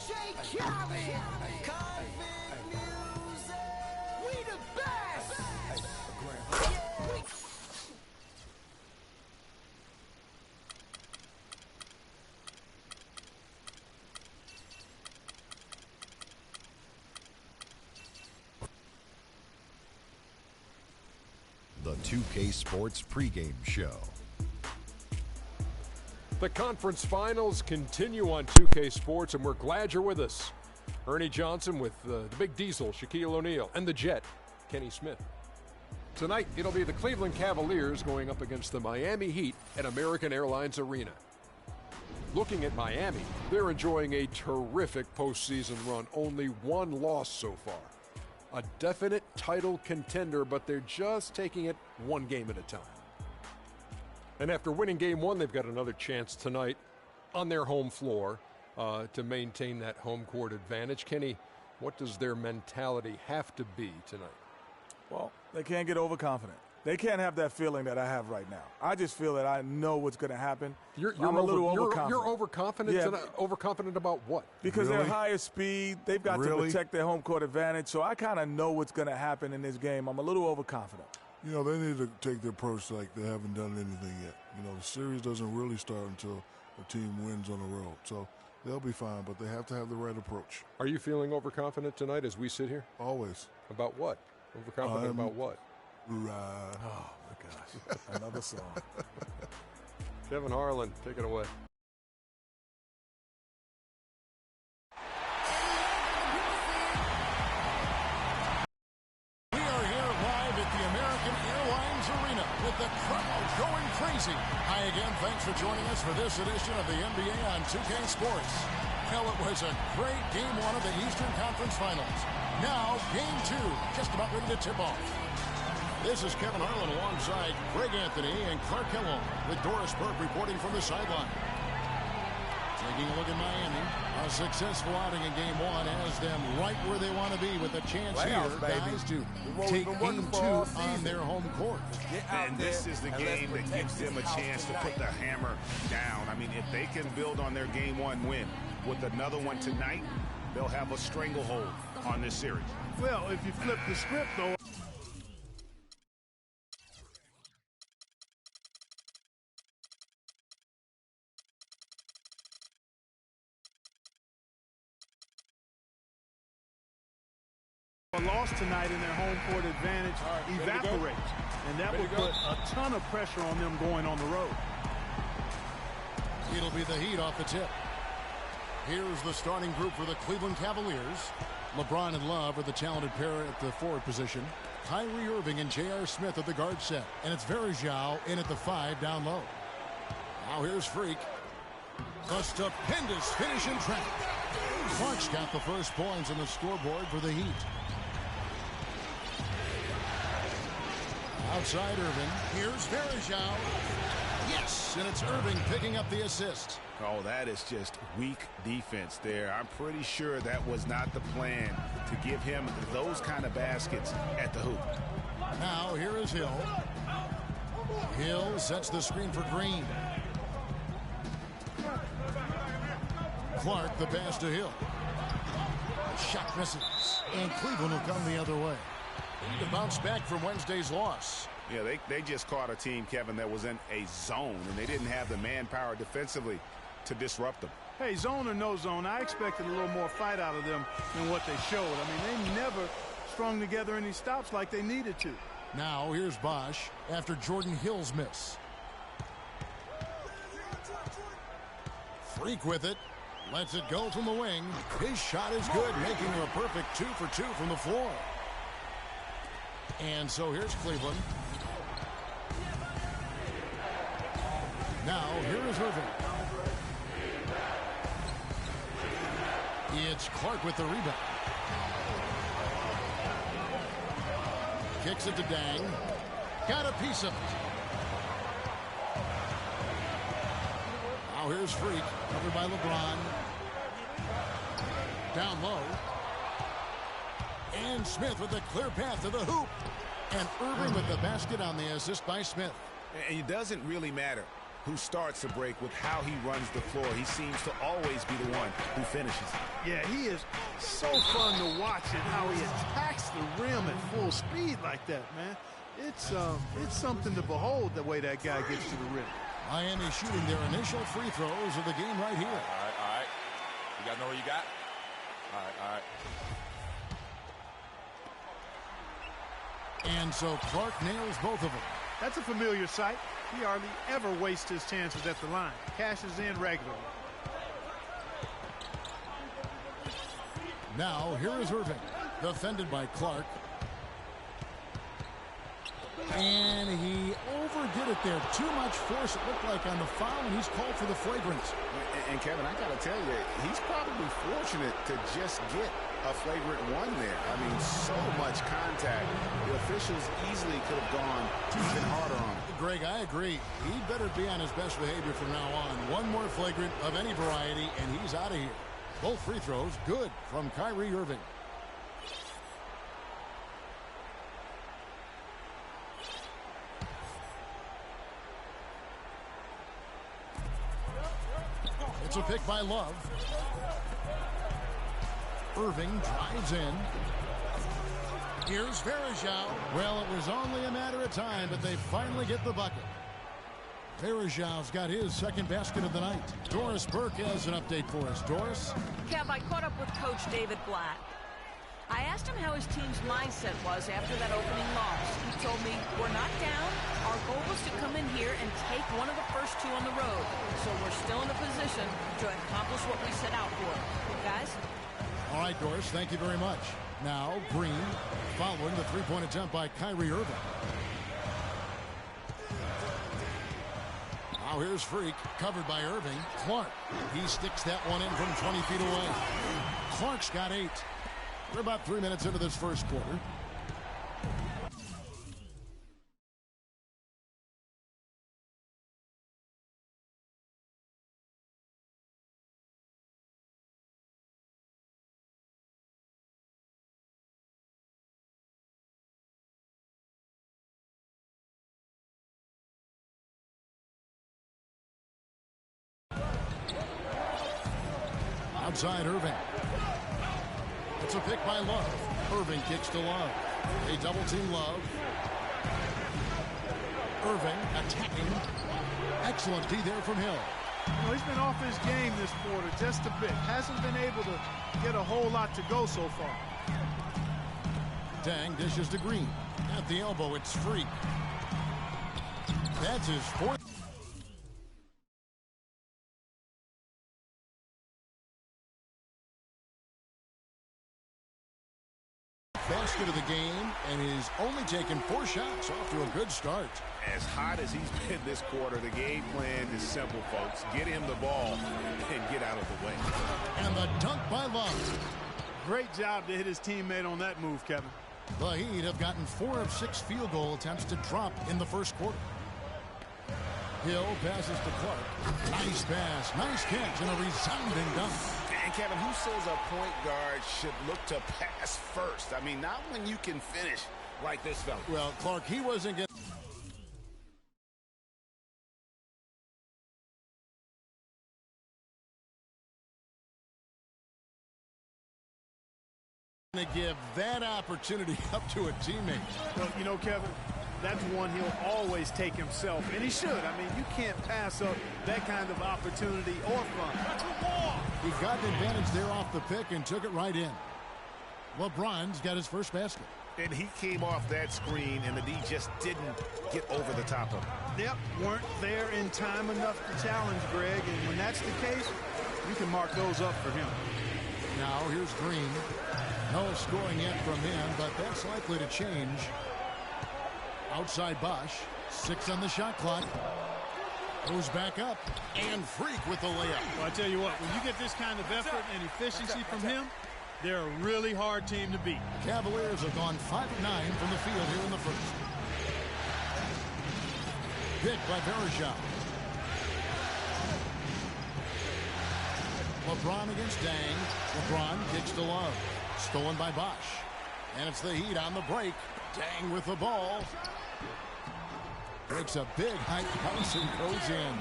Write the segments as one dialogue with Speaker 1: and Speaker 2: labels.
Speaker 1: We the best.
Speaker 2: The 2K Sports pregame show.
Speaker 3: The conference finals continue on 2K Sports, and we're glad you're with us. Ernie Johnson with the Big Diesel, Shaquille O'Neal, and the Jet, Kenny Smith. Tonight, it'll be the Cleveland Cavaliers going up against the Miami Heat at American Airlines Arena. Looking at Miami, they're enjoying a terrific postseason run, only one loss so far. A definite title contender, but they're just taking it one game at a time. And after winning game one, they've got another chance tonight on their home floor to maintain that home court advantage. Kenny, what does their mentality have to be tonight?
Speaker 4: Well, they can't get overconfident. They can't have that feeling that I have right now. I just feel that I know what's going to happen. I'm a little overconfident.
Speaker 3: You're overconfident?
Speaker 4: Yeah.
Speaker 3: Overconfident about what?
Speaker 4: Because they're higher speed. They've got to protect their home court advantage. So I kind of know what's going to happen in this game. I'm a little overconfident.
Speaker 5: You know, they need to take the approach like they haven't done anything yet. You know, the series doesn't really start until a team wins on the road. So they'll be fine, but they have to have the right approach.
Speaker 3: Are you feeling overconfident tonight as we sit here?
Speaker 5: Always.
Speaker 3: About what? Overconfident about what?
Speaker 4: Oh, my gosh. Another song.
Speaker 3: Kevin Harlan, take it away.
Speaker 6: We are here live at the American Airlines Arena with the crowd going crazy. Hi again. Thanks for joining us for this edition of the NBA on 2K Sports. Well, it was a great game one of the Eastern Conference Finals. Now, game two, just about ready to tip off. This is Kevin Harlan alongside Greg Anthony and Clark Kellogg with Doris Burke reporting from the sideline. Taking a look at Miami, a successful outing in game one has them right where they want to be with a chance here, guys, to take game two on their home court.
Speaker 7: And this is the game that gives them a chance to put the hammer down. I mean, if they can build on their game one win with another one tonight, they'll have a stranglehold on this series.
Speaker 8: Well, if you flip the script, though, a loss tonight in their home court advantage evaporates, and that will put a ton of pressure on them going on the road.
Speaker 6: It'll be the Heat off the tip. Here's the starting group for the Cleveland Cavaliers. LeBron and Love are the talented pair at the forward position. Kyrie Irving and J.R. Smith at the guard set. And it's Varejao in at the 5 down low. Now here's Freak. A stupendous finish in trap. Clark's got the first points on the scoreboard for the Heat. Outside Irving. Here's Varejao. Yes, and it's Irving picking up the assist.
Speaker 7: Oh, that is just weak defense there. I'm pretty sure that was not the plan to give him those kind of baskets at the hoop.
Speaker 6: Now here is Hill. Hill sets the screen for Green. Clark the pass to Hill. Shot misses, and Cleveland will come the other way. They need to bounce back from Wednesday's loss.
Speaker 7: Yeah, they just caught a team, Kevin, that was in a zone, and they didn't have the manpower defensively to disrupt them.
Speaker 8: Hey, zone or no zone, I expected a little more fight out of them than what they showed. I mean, they never strung together any stops like they needed to.
Speaker 6: Now here's Bosch after Jordan Hill's miss. Freak with it. Lets it go from the wing. His shot is good, making him a perfect 2 for 2 from the floor. And so here's Cleveland. Now here is Irving. It's Clark with the rebound. Kicks it to Dang. Got a piece of it. Now here's Freak, covered by LeBron. Down low. And Smith with a clear path to the hoop. And Irving with the basket on the assist by Smith.
Speaker 7: And it doesn't really matter who starts the break with how he runs the floor. He seems to always be the one who finishes.
Speaker 8: Yeah, he is so fun to watch and how he attacks the rim at full speed like that, man. It's something to behold the way that guy gets to the rim.
Speaker 6: Miami shooting their initial free throws of the game right here.
Speaker 9: All right. You got to know what you got. All right.
Speaker 6: And so Clark nails both of them.
Speaker 8: That's a familiar sight. He hardly ever wastes his chances at the line. Cashes in regularly.
Speaker 6: Now here is Irving, defended by Clark. And he overdid it there. Too much force, it looked like, on the foul, and he's called for the flagrant.
Speaker 7: And Kevin, I got to tell you, he's probably fortunate to just get a flagrant one there. I mean, so much contact. The officials easily could have gone even harder on him.
Speaker 6: Greg, I agree. He better be on his best behavior from now on. One more flagrant of any variety, and he's out of here. Both free throws good from Kyrie Irving. It's a pick by Love. Irving drives in. Here's Varejao. Well, it was only a matter of time, but they finally get the bucket. Varejao's got his second basket of the night. Doris Burke has an update for us. Doris?
Speaker 10: Kev, I caught up with Coach David Blatt. I asked him how his team's mindset was after that opening loss. He told me, we're not down. Our goal was to come in here and take one of the first two on the road. So we're still in a position to accomplish what we set out for. Guys?
Speaker 6: All right, Doris, thank you very much. Now, Green, following the three-point attempt by Kyrie Irving. Now here's Freak, covered by Irving. Clark, he sticks that one in from 20 feet away. Clark's got 8. We're about 3 minutes into this first quarter. Outside Irving. It's a pick by Love. Irving kicks to Love. They double team Love. Irving attacking. Excellent D there from Hill.
Speaker 8: You know, he's been off his game this quarter just a bit. Hasn't been able to get a whole lot to go so far.
Speaker 6: Dang dishes to Green. At the elbow, it's Freak. That's his fourth. Basket of the game, and he's only taken 4 shots. Off to a good start.
Speaker 7: As hot as he's been this quarter, the game plan is simple, folks. Get him the ball and get out of the way.
Speaker 6: And the dunk by Love.
Speaker 8: Great job to hit his teammate on that move, Kevin.
Speaker 6: The Heat have gotten 4 of 6 field goal attempts to drop in the first quarter. Hill passes to Clark. Nice pass, nice catch, and a resounding dunk.
Speaker 7: And Kevin, who says a point guard should look to pass first? I mean, not when you can finish like this fella.
Speaker 6: Well, Clark, he wasn't getting to give that opportunity up to a teammate.
Speaker 8: Well, you know, Kevin, that's one he'll always take himself, and he should. I mean, you can't pass up that kind of opportunity or fun.
Speaker 6: He got an advantage there off the pick and took it right in. LeBron's got his first basket.
Speaker 7: And he came off that screen, and the D just didn't get over the top of him.
Speaker 8: Yep, weren't there in time enough to challenge Greg, and when that's the case, you can mark those up for him.
Speaker 6: Now here's Green. No scoring yet from him, but that's likely to change. Outside Bosch. 6 on the shot clock. Goes back up. And Freak with the layup.
Speaker 8: Well, I tell you what, when you get this kind of effort and efficiency from him, they're a really hard team to beat.
Speaker 6: Cavaliers have gone 5 of 9 from the field here in the first. Pick by Varejao. LeBron against Dang. LeBron kicks to Love. Stolen by Bosch. And it's the Heat on the break. Dang with the ball. Breaks a big high bounce and goes in.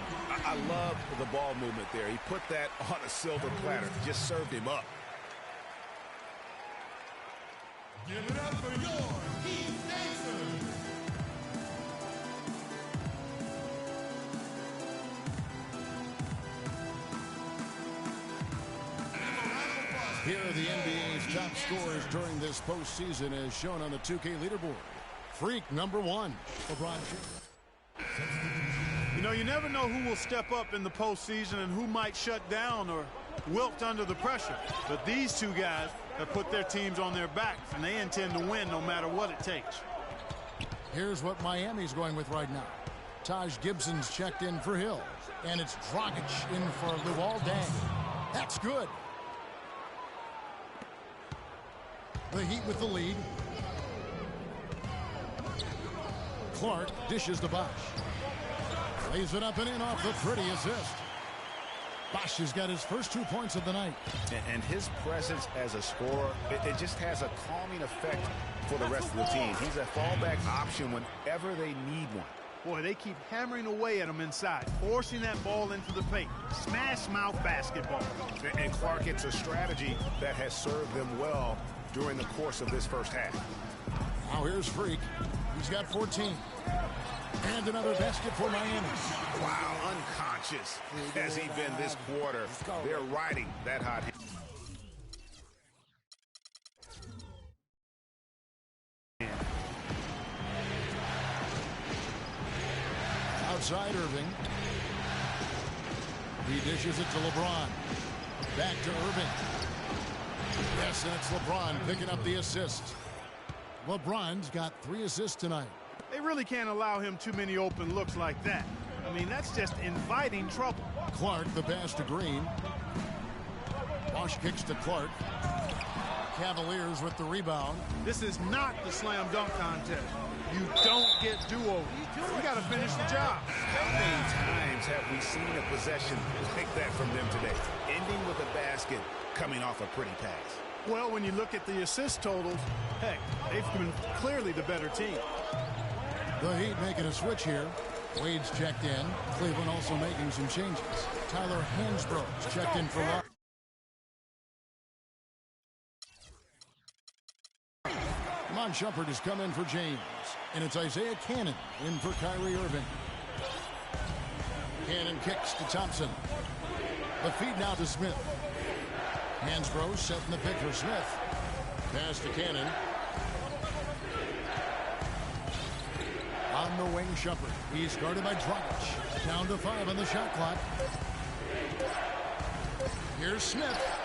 Speaker 7: I love the ball movement there. He put that on a silver platter. Just served him up.
Speaker 6: Give it up for your Keith Davidson. Here are the NBA's top scorers during this postseason as shown on the 2K leaderboard. Freak number 1, LeBron James.
Speaker 8: You know, you never know who will step up in the postseason and who might shut down or wilt under the pressure. But these two guys have put their teams on their backs, and they intend to win no matter what it takes.
Speaker 6: Here's what Miami's going with right now. Taj Gibson's checked in for Hill, and it's Dragic in for Luol Deng. That's good. The Heat with the lead. Clark dishes to Bosh. Lays it up and in off the pretty assist. Bosh has got his first 2 points of the night.
Speaker 7: And his presence as a scorer, it just has a calming effect for the rest of the team. He's a fallback option whenever they need one.
Speaker 8: Boy, they keep hammering away at him inside, forcing that ball into the paint. Smash mouth basketball.
Speaker 7: And Clark, it's a strategy that has served them well during the course of this first half.
Speaker 6: Now here's Freak. He's got 14. And another basket for Miami.
Speaker 7: Wow, unconscious has he been this quarter. They're riding that hot hand.
Speaker 6: Outside Irving. He dishes it to LeBron. Back to Irving. Yes, and it's LeBron picking up the assist. LeBron's got 3 assists tonight.
Speaker 8: They really can't allow him too many open looks like that. I mean, that's just inviting trouble.
Speaker 6: Clark, the pass to Green. Bosh kicks to Clark. Cavaliers with the rebound.
Speaker 8: This is not the slam dunk contest. You don't get do-overs. You got to finish the job.
Speaker 7: How many times have we seen a possession like that from them today? Ending with a basket, coming off a pretty pass.
Speaker 8: Well, when you look at the assist totals, heck, they've been clearly the better team.
Speaker 6: The Heat making a switch here. Wade's checked in. Cleveland also making some changes. Tyler Hansbrough's checked in for Love. Mon Shumpert has come in for James. And it's Isaiah Cannon in for Kyrie Irving. Cannon kicks to Thompson. The feed now to Smith. Hansbrough setting the pick for Smith. Pass to Cannon. On the wing, Shumpert. He's guarded by Dragic. Down to 5 on the shot clock. Here's Smith.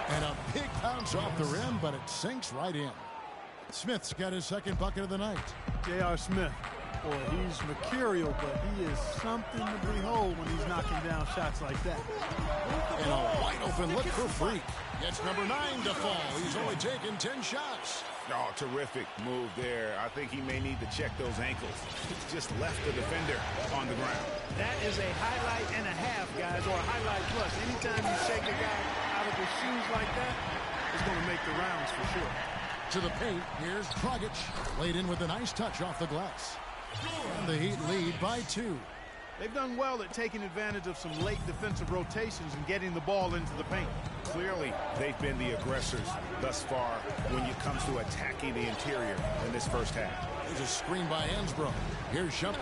Speaker 6: And a big bounce off the rim, but it sinks right in. Smith's got his second bucket of the night.
Speaker 8: J.R. Smith. Boy, he's mercurial, but he is something to behold when he's knocking down shots like that.
Speaker 6: And a wide open look for Freak. Gets number 9 to fall. He's only taken 10 shots.
Speaker 7: Oh, terrific move there. I think he may need to check those ankles. He's just left the defender on the ground.
Speaker 8: That is a highlight and a half, guys, or a highlight plus. Anytime you shake a guy out of his shoes like that, it's going to make the rounds for sure.
Speaker 6: To the paint, here's Dragic. Laid in with a nice touch off the glass. And the Heat lead by 2.
Speaker 8: They've done well at taking advantage of some late defensive rotations and getting the ball into the paint.
Speaker 7: Clearly, they've been the aggressors thus far when it comes to attacking the interior in this first half.
Speaker 6: There's a screen by Hansbrough. Here's Shumpert.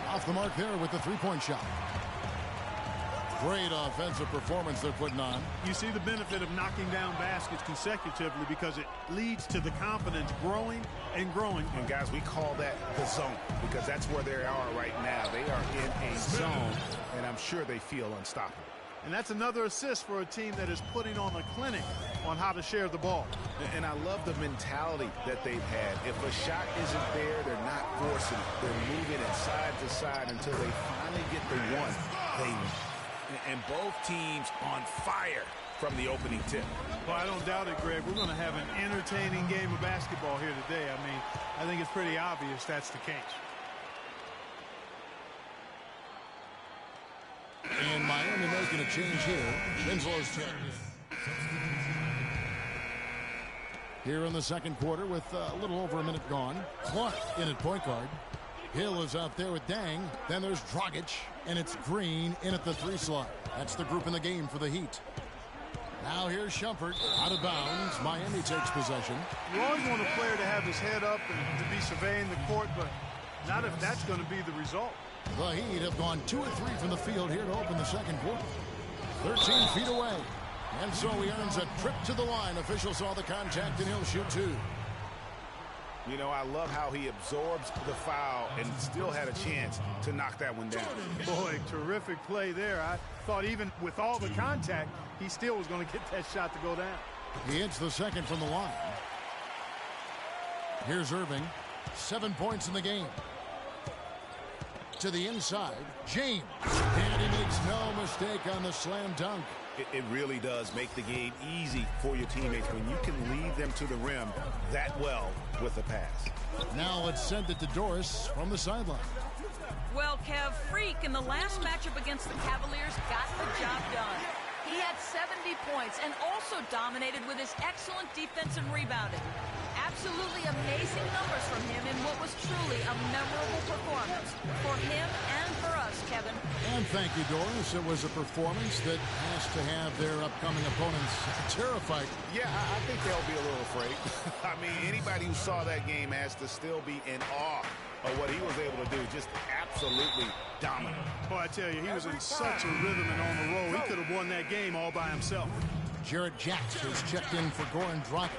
Speaker 6: Off the mark there with the three-point shot. Great offensive performance they're putting on.
Speaker 8: You see the benefit of knocking down baskets consecutively because it leads to the confidence growing and growing.
Speaker 7: And guys, we call that the zone because that's where they are right now. They are in a zone, and I'm sure they feel unstoppable.
Speaker 8: And that's another assist for a team that is putting on a clinic on how to share the ball.
Speaker 7: And I love the mentality that they've had. If a shot isn't there, they're not forcing it. They're moving it side to side until they finally get the one they need. And both teams on fire from the opening tip.
Speaker 8: Well, I don't doubt it, Greg. We're going to have an entertaining game of basketball here today. I mean, I think it's pretty obvious that's the case.
Speaker 6: And Miami making a change here. Winslow's checked. Here in the second quarter with a little over a minute gone. Clark in at point guard. Hill is out there with Dang. Then there's Dragic, and it's Green in at the 3 slot. That's the group in the game for the Heat. Now here's Shumpert out of bounds. Miami takes possession.
Speaker 8: You always want a player to have his head up and to be surveying the court, but not if that's going to be the result.
Speaker 6: The Heat have gone 2 of 3 from the field here to open the second quarter. 13 feet away. And so he earns a trip to the line. Officials saw the contact, and he'll shoot 2.
Speaker 7: You know, I love how he absorbs the foul and still had a chance to knock that one down.
Speaker 8: Boy, terrific play there. I thought even with all the contact, he still was going to get that shot to go down.
Speaker 6: He hits the second from the line. Here's Irving. 7 points in the game. To the inside, James. And he makes no mistake on the slam dunk.
Speaker 7: It really does make the game easy for your teammates when you can lead them to the rim that well with a pass.
Speaker 6: Now let's send it to Doris from the sideline.
Speaker 10: Well, Kev, Freak in the last matchup against the Cavaliers got the job done. He had 70 points and also dominated with his excellent defense and rebounding. Absolutely amazing numbers from him in what was truly a memorable performance for him and for us, Kevin.
Speaker 6: And thank you, Doris. It was a performance that has to have their upcoming opponents terrified.
Speaker 7: Yeah, I think they'll be a little afraid. I mean, anybody who saw that game has to still be in awe of what he was able to do. Just absolutely dominant.
Speaker 8: Boy, I tell you, he was in such a rhythm and on the roll. He could have won that game all by himself.
Speaker 6: Jarrett Jacks has checked in for Goran Dragic.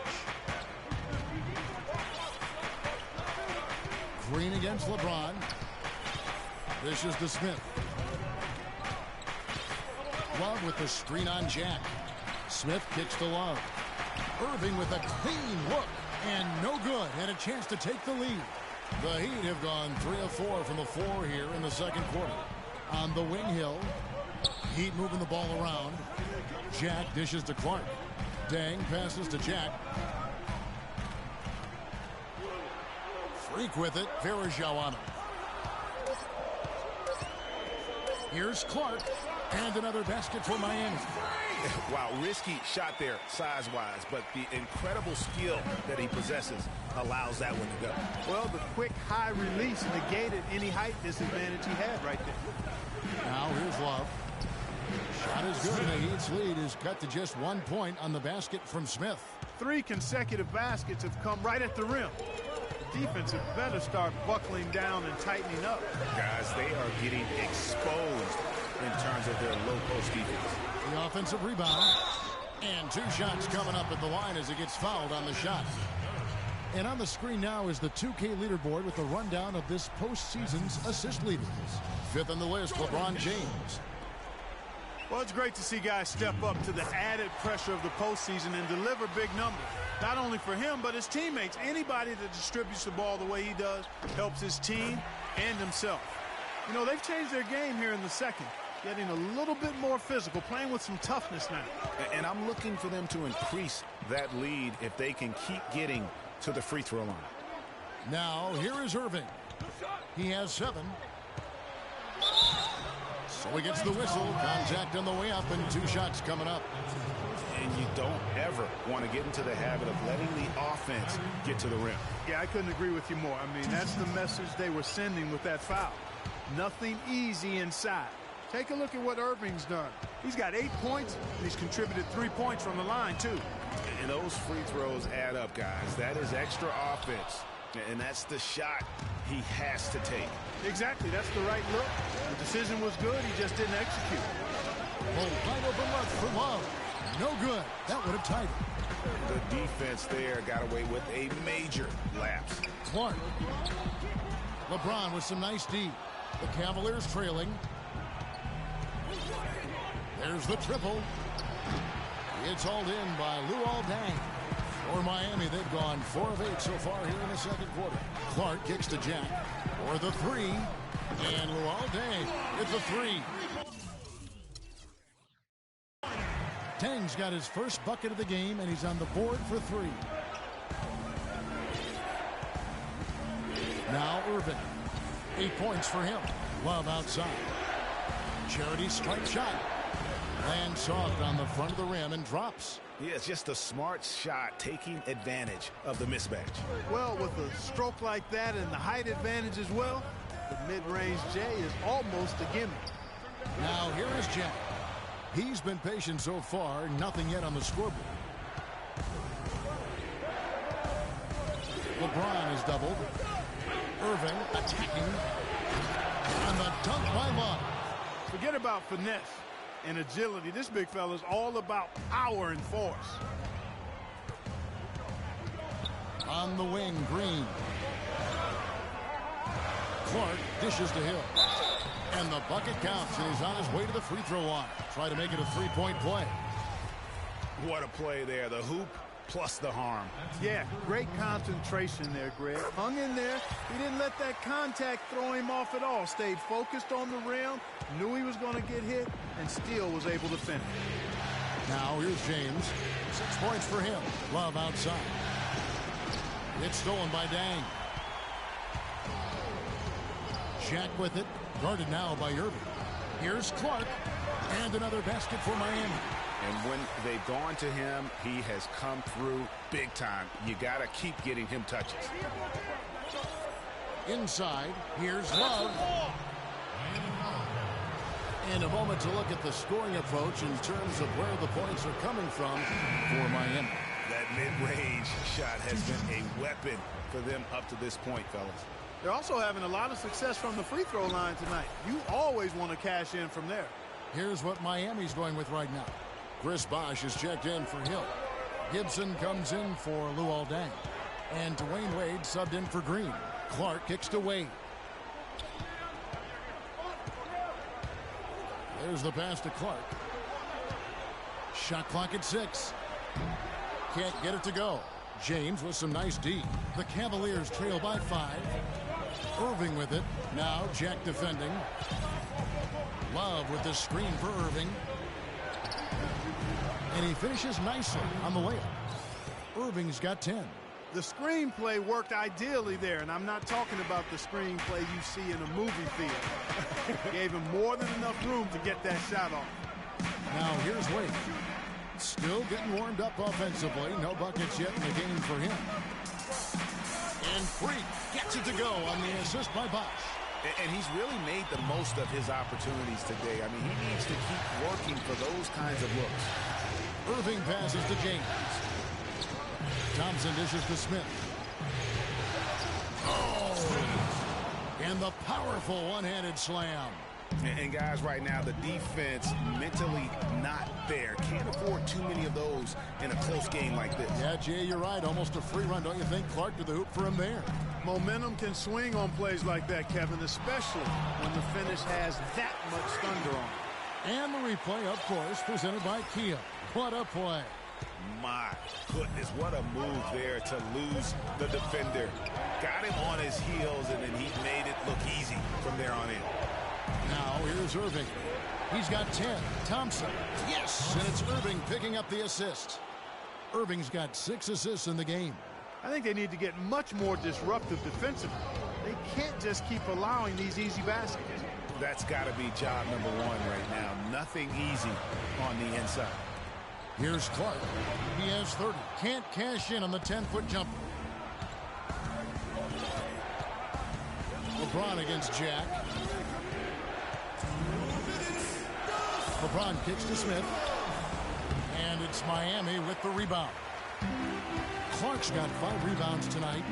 Speaker 6: Green against LeBron. This is to Smith. Love with the screen on Jack. Smith kicks to Love. Irving with a clean look and no good, and a chance to take the lead. The Heat have gone 3 of 4 from the floor here in the second quarter. On the wing, Hill. Heat moving the ball around. Jack dishes to Clark. Dang passes to Jack. Freak with it. Verajao. Here's Clark. And another basket for Miami.
Speaker 7: Wow, risky shot there size-wise, but the incredible skill that he possesses allows that one to go.
Speaker 8: Well, the quick high release negated any height disadvantage he had right there.
Speaker 6: Now here's Love. Shot is good, and the Heat's lead is cut to just 1 point on the basket from Smith.
Speaker 8: 3 consecutive baskets have come right at the rim. The defense had better start buckling down and tightening up.
Speaker 7: Guys, they are getting exposed in terms of their low post defense.
Speaker 6: The offensive rebound. And 2 shots coming up at the line as he gets fouled on the shot. And on the screen now is the 2K leaderboard with a rundown of this postseason's assist leaders. 5th on the list, LeBron James.
Speaker 8: Well, it's great to see guys step up to the added pressure of the postseason and deliver big numbers. Not only for him, but his teammates. Anybody that distributes the ball the way he does helps his team and himself. You know, they've changed their game here in the second, getting a little bit more physical, playing with some toughness now.
Speaker 7: And I'm looking for them to increase that lead if they can keep getting to the free throw line.
Speaker 6: Now, here is Irving. He has 7. So he gets the whistle. Contact on the way up, and 2 shots coming up.
Speaker 7: And you don't ever want to get into the habit of letting the offense get to the rim.
Speaker 8: Yeah, I couldn't agree with you more. I mean, that's the message they were sending with that foul. Nothing easy inside. Take a look at what Irving's done. He's got 8 points, and he's contributed 3 points from the line, too.
Speaker 7: And those free throws add up, guys. That is extra offense, and that's the shot he has to take.
Speaker 8: Exactly. That's the right look. The decision was good. He just didn't execute.
Speaker 6: Oh, wide open look for Love. No good. That would have tied it.
Speaker 7: The defense there got away with a major lapse.
Speaker 6: Clark. LeBron with some nice D. The Cavaliers trailing. There's the triple. It's hauled in by Luol Deng. For Miami, they've gone 4 of 8 so far here in the second quarter. Clark kicks to Jack for the 3. And Luol Deng with the 3. Deng's got his first bucket of the game, and he's on the board for 3. Now Irving. 8 points for him. Love outside. Charity strike shot. Lands soft on the front of the rim and drops.
Speaker 7: Yeah, it's just a smart shot taking advantage of the mismatch.
Speaker 8: Well, with a stroke like that and the height advantage as well, the mid-range J is almost a gimme.
Speaker 6: Now here is Jack. He's been patient so far, nothing yet on the scoreboard. LeBron is doubled. Irving attacking. And the dunk by Love.
Speaker 8: Forget about finesse and agility. This big fella is all about power and force.
Speaker 6: On the wing, Green. Clark dishes to Hill. And the bucket counts, and he's on his way to the free throw line. Try to make it a three-point play.
Speaker 7: What a play there. The hoop plus the harm.
Speaker 8: Yeah, great concentration there, Greg. Hung in there. He didn't let that contact throw him off at all. Stayed focused on the rim, knew he was going to get hit, and still was able to finish.
Speaker 6: Now here's James. 6 points for him. Love outside. It's stolen by Dang. Shaq with it. Guarded now by Irving. Here's Clark. And another basket for Miami.
Speaker 7: And when they've gone to him, he has come through big time. You got to keep getting him touches.
Speaker 6: Inside, here's Love. And a moment to look at the scoring approach in terms of where the points are coming from for Miami.
Speaker 7: That mid-range shot has been a weapon for them up to this point, fellas.
Speaker 8: They're also having a lot of success from the free throw line tonight. You always want to cash in from there.
Speaker 6: Here's what Miami's going with right now. Chris Bosh is checked in for Hill. Gibson comes in for Luol Deng. And Dwayne Wade subbed in for Green. Clark kicks to Wade. There's the pass to Clark. Shot clock at 6. Can't get it to go. James with some nice D. The Cavaliers trail by 5. Irving with it. Now Jack defending. Love with the screen for Irving. And he finishes nicely on the layup. Irving's got 10.
Speaker 8: The screenplay worked ideally there, and I'm not talking about the screenplay you see in a movie theater. Gave him more than enough room to get that shot off.
Speaker 6: Now here's Wade. Still getting warmed up offensively. No buckets yet in the game for him. And Freak gets it to go on the assist by Bosh.
Speaker 7: And he's really made the most of his opportunities today. I mean, he needs to keep working for those kinds of looks.
Speaker 6: Irving passes to James. Thompson dishes to Smith. Oh! And the powerful one-handed slam.
Speaker 7: And guys, right now, the defense mentally not there. Can't afford too many of those in a close game like this.
Speaker 6: Yeah, Jay, you're right. Almost a free run, don't you think? Clark to the hoop for him there.
Speaker 8: Momentum can swing on plays like that, Kevin, especially when the finish has that much thunder on it.
Speaker 6: And the replay, of course, presented by Kia. What a play.
Speaker 7: My goodness, what a move there to lose the defender. Got him on his heels, and then he made it look easy from there on in.
Speaker 6: Now here's Irving. He's got 10. Thompson. Yes! And it's Irving picking up the assist. Irving's got 6 assists in the game.
Speaker 8: I think they need to get much more disruptive defensively. They can't just keep allowing these easy baskets.
Speaker 7: That's got to be job number 1 right now. Nothing easy on the inside.
Speaker 6: Here's Clark. He has 30. Can't cash in on the 10-foot jumper. LeBron against Jack. LeBron kicks to Smith. And it's Miami with the rebound. Clark's got 5 rebounds tonight.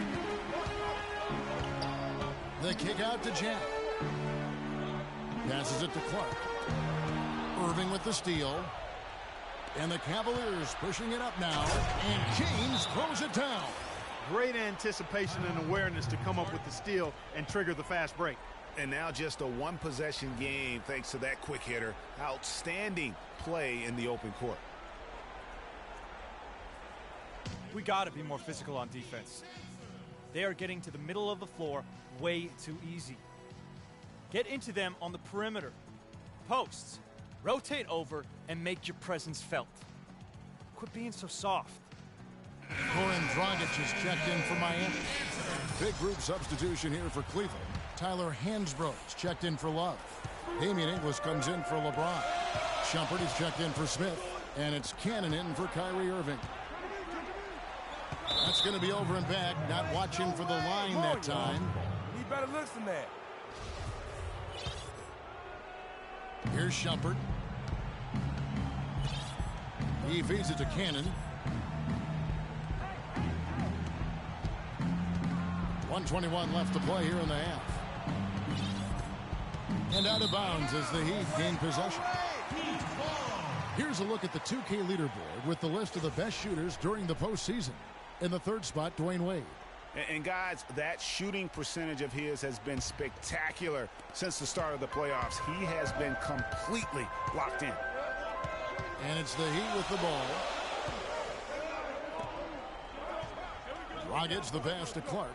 Speaker 6: The kick out to Jack. Passes it to Clark. Irving with the steal. And the Cavaliers pushing it up now. And James throws it down.
Speaker 8: Great anticipation and awareness to come up with the steal and trigger the fast break.
Speaker 7: And now just a one-possession game thanks to that quick hitter. Outstanding play in the open court.
Speaker 11: We got to be more physical on defense. They are getting to the middle of the floor way too easy. Get into them on the perimeter. Posts. Rotate over and make your presence felt. Quit being so soft.
Speaker 6: Goran Dragic is checked in for Miami. Big group substitution here for Cleveland. Tyler Hansbrough is checked in for Love. Damian Inglis comes in for LeBron. Shumpert is checked in for Smith, and it's Cannon in for Kyrie Irving. That's going to be over and back. Not watching for the line that time.
Speaker 4: Need better looks than that.
Speaker 6: Here's Shumpert. He feeds it to Cannon. 1:21 left to play here in the half. And out of bounds as the Heat gain possession. Here's a look at the 2K leaderboard with the list of the best shooters during the postseason. In the third spot, Dwayne Wade.
Speaker 7: And guys, that shooting percentage of his has been spectacular since the start of the playoffs. He has been completely locked in.
Speaker 6: And it's the Heat with the ball. Rockets the pass to Clark.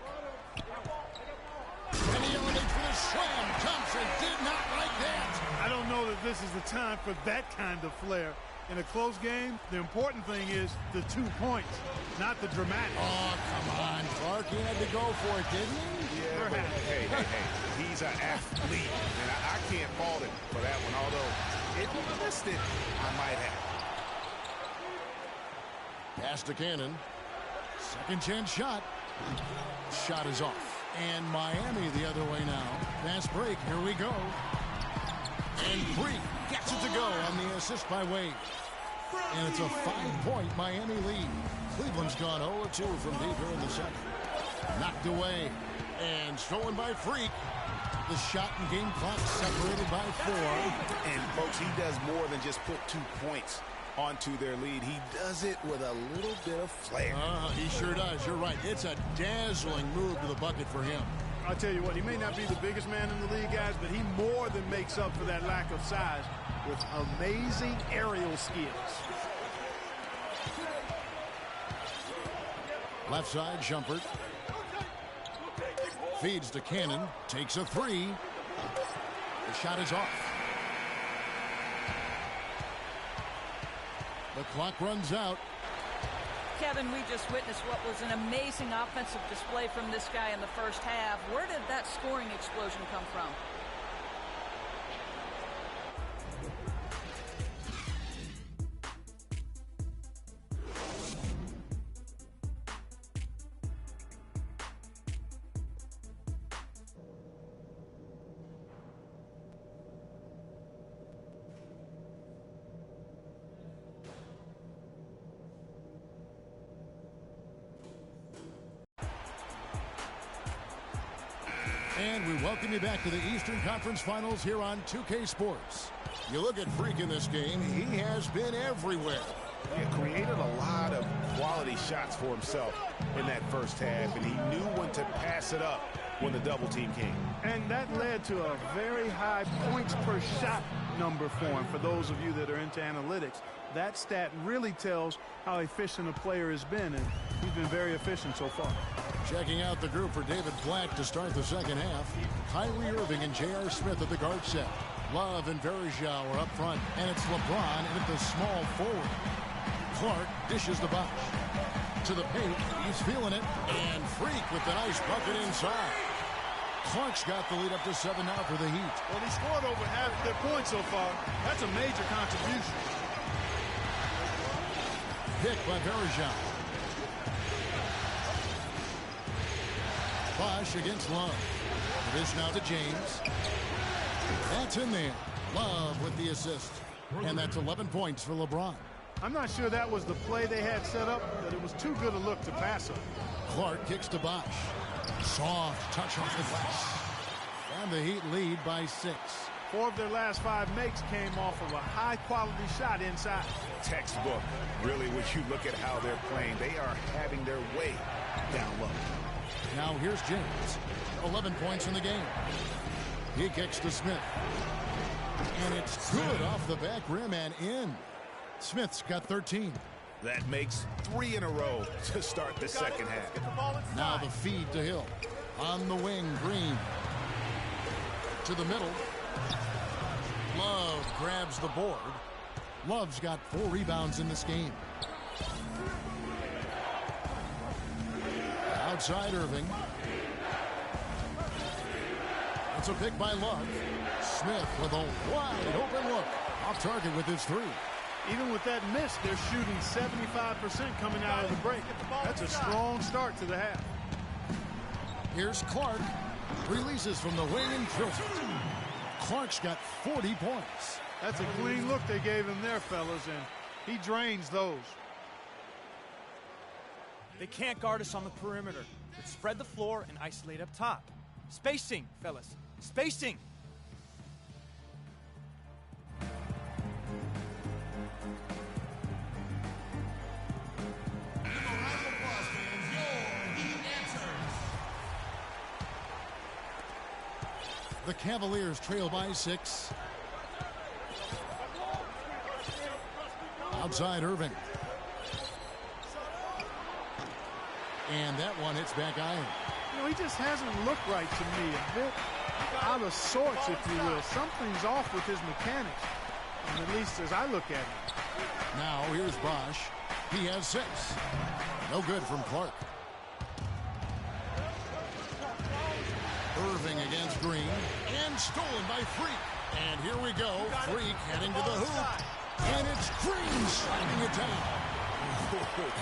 Speaker 6: And he elevates for the slam. Thompson did not like that.
Speaker 8: I don't know that this is the time for that kind of flair. In a close game, the important thing is the 2 points, not the dramatic.
Speaker 6: Oh, come on. Clark, he had to go for it, didn't he?
Speaker 7: Yeah, but hey. He's an athlete, and I can't fault him for that one. Although, if he missed it, I might have.
Speaker 6: Pass to Cannon. Second chance shot. Shot is off. And Miami the other way now. Fast break. Here we go. And Freak gets it to go on the assist by Wade. And it's a 5-point Miami lead. Cleveland's gone 0-2 from deep here in the second. Knocked away. And stolen by Freak. The shot and game clock separated by 4.
Speaker 7: And, folks, he does more than just put 2 points onto their lead. He does it with a little bit of flair.
Speaker 6: He sure does. You're right. It's a dazzling move to the bucket for him.
Speaker 8: I'll tell you what, he may not be the biggest man in the league, guys, but he more than makes up for that lack of size with amazing aerial skills.
Speaker 6: Left side, Shumpert. Feeds to Cannon. Takes a 3. The shot is off. The clock runs out.
Speaker 10: Kevin, we just witnessed what was an amazing offensive display from this guy in the first half. Where did that scoring explosion come from?
Speaker 6: And we welcome you back to the Eastern Conference Finals here on 2K Sports. You look at Freak in this game, he has been everywhere.
Speaker 7: He created a lot of quality shots for himself in that first half, and he knew when to pass it up when the double team came.
Speaker 8: And that led to a very high points per shot number for him. For those of you that are into analytics, that stat really tells how efficient a player has been, and he's been very efficient so far.
Speaker 6: Checking out the group for David Blatt to start the second half. Kyrie Irving and J.R. Smith at the guard set. Love and Verjao are up front, and it's LeBron at the small forward. Clark dishes the box. To the paint, he's feeling it, and Freak with the nice bucket inside. Clark's got the lead up to 7 now for the Heat.
Speaker 8: Well, he scored over half of their points so far. That's a major contribution.
Speaker 6: Pick by Verjao. Bosh against Love. It is now to James. That's in there. Love with the assist. And that's 11 points for LeBron.
Speaker 8: I'm not sure that was the play they had set up, but it was too good a look to pass him.
Speaker 6: Clark kicks to Bosh. Soft touch off the glass. And the Heat lead by 6.
Speaker 8: 4 of their last 5 makes came off of a high-quality shot inside.
Speaker 7: Textbook. Really, when you look at how they're playing, they are having their way down low.
Speaker 6: Now here's James. 11 points in the game. He kicks to Smith. And it's good off the back rim and in. Smith's got 13.
Speaker 7: That makes 3 in a row to start the second half.
Speaker 6: Now the feed to Hill. On the wing, Green. To the middle. Love grabs the board. Love's got 4 rebounds in this game. Outside Irving. It's a pick by Love. Smith with a wide open look. off target with his three.
Speaker 8: Even with that miss, they're shooting 75% coming out of the break. That's a strong start to the half.
Speaker 6: Here's Clark. Releases from the wing and drills it. Clark's got 40 points.
Speaker 8: That's a clean look they gave him there, fellas, and he drains those.
Speaker 11: They can't guard us on the perimeter. Let's spread the floor and isolate up top. Spacing, fellas. Spacing.
Speaker 6: The Cavaliers trail by 6. Outside Irving. And that one hits back iron.
Speaker 8: You know, he just hasn't looked right to me. A bit out of sorts, if you will. Something's off with his mechanics, and at least as I look at him.
Speaker 6: Now here's Bosch. He has 6. No good from Clark. Irving against Green. And stolen by Freak. And here we go. Freak heading to the hoop. And it's Green slamming it down.